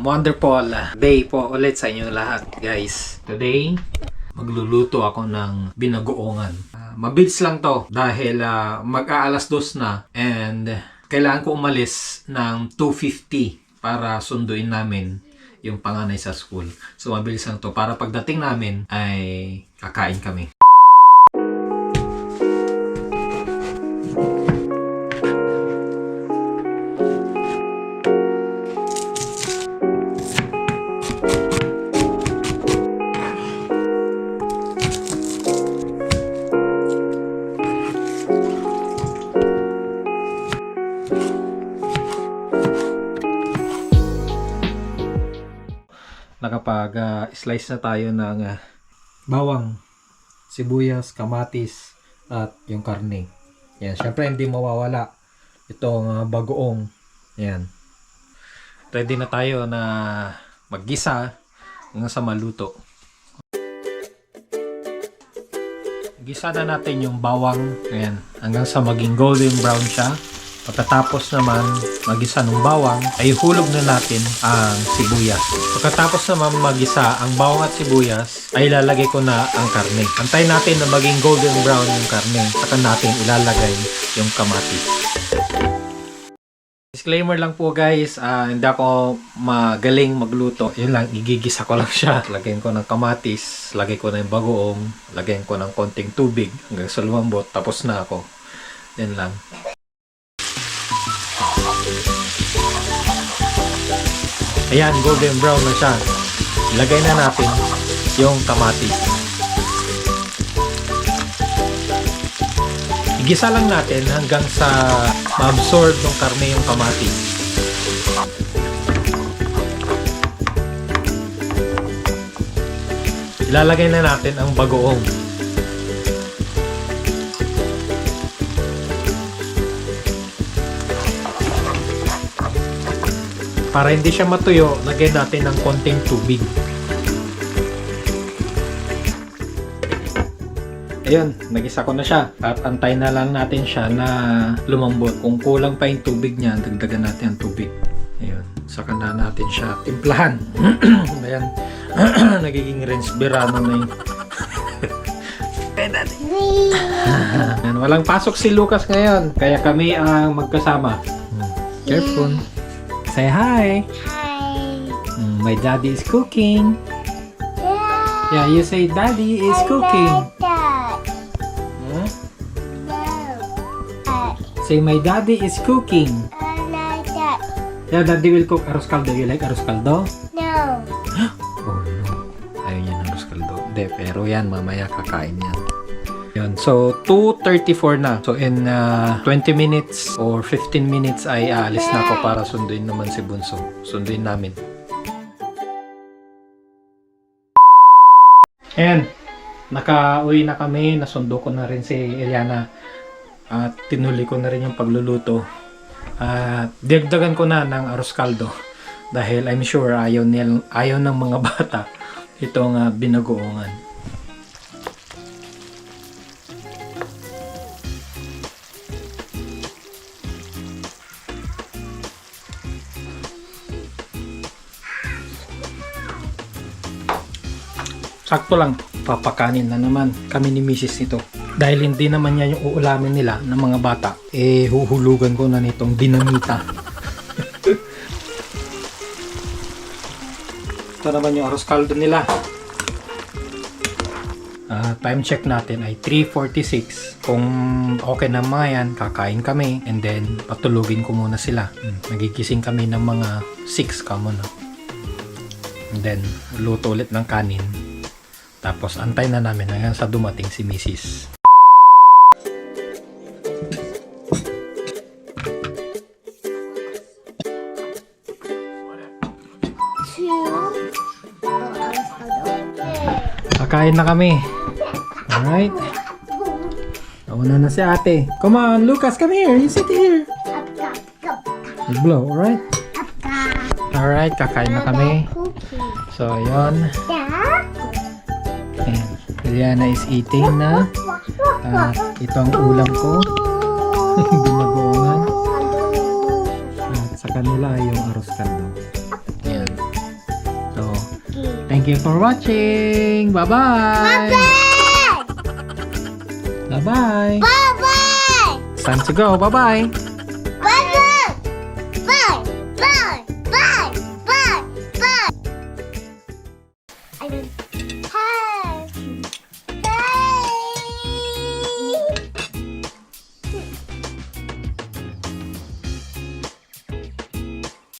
Wonderful day po ulit sa inyo lahat, guys. Today, magluluto ako ng binagoongan. Mabilis lang to dahil mag-aalas 2 na and kailangan ko umalis ng 2:50 para sunduin namin yung panganay sa school. So mabilis lang to para pagdating namin ay kakain kami. Nakapag-slice na tayo ng bawang, sibuyas, kamatis, at yung karne. Yan, syempre hindi mawawala itong bagoong. Yan. Ready na tayo na maggisa hanggang sa maluto. Gisa na natin yung bawang, ayan, hanggang sa maging golden brown siya. Pagkatapos naman magisa ng bawang, ay hulog na natin ang sibuyas. Pagkatapos naman magisa ang bawang at sibuyas, ay ilalagay ko na ang karne. Antayin natin na maging golden brown yung karne. Saka natin ilalagay yung kamatis. Disclaimer lang po guys, hindi ako magaling magluto. Yun lang, igigisa ko lang siya. Lagyan ko ng kamatis, lagay ko na yung bagoong, lagyan ko ng konting tubig hanggang sa lumambot. Tapos na ako. Yan lang. Ayan, golden brown na siya. Ilagay na natin yung kamatis. Igisa lang natin hanggang sa ma-absorb ng karne yung kamatis. Ilalagay na natin ang bagoong. Para hindi siya matuyo, lagyan natin ng konting tubig. Ayun, nagisa ko na siya. At antay na lang natin siya na lumambot. Kung kulang pa yung tubig niya, dagdagan natin ang tubig. Ayun, saka na natin siya timplahan. Ayan, nagiging rensberano na yun. Ayan, walang pasok si Lucas ngayon, kaya kami ang magkasama. Careful. Say hi. Hi. My daddy is cooking. Yeah, you say daddy is cooking. Dad. Huh? No. Say my daddy is cooking. I like that. Yeah, daddy will cook arroz caldo. You like arroz caldo? No. Oh no. Ayaw niya ng arroz caldo. Hindi, pero yan, mamaya kakain yan. Yun. So, 2:34 na. So, in 20 minutes or 15 minutes ay aalis na ako para sunduin naman si Bunso. Sunduin namin. And, nakauwi na kami. Nasundo ko na rin si Eliana. At tinuli ko na rin yung pagluluto. At dagdagan ko na ng arroz caldo. Dahil I'm sure ayaw ng mga bata itong binagoongan. Sakto lang, papakanin na naman kami ni Mrs. nito. Dahil hindi naman yan yung uulamin nila ng mga bata, huhulugan ko na nitong dinamita. Ito naman yung arroz caldo nila. Time check natin ay 3:46. Kung okay na mga yan, kakain kami and then patulugin ko muna sila. Nagigising kami ng mga 6 kamo na. And then luto ulit ng kanin. Tapos antay na namin hanggang sa dumating si Mrs. Kakain na kami. Alright. Nauna na si ate. Come on, Lucas, come here. You sit here. You blow, alright? Alright, kakain na kami. So, ayun. Ayan. Eliana is eating na. At ito ang ulam ko. Binagoongan. At sa kanila yung arroz caldo. Ayan. Thank you for watching. Bye-bye. Bye! Bye-bye. Bye-bye! It's time to go. Bye-bye. Bye-bye! Bye! Bye!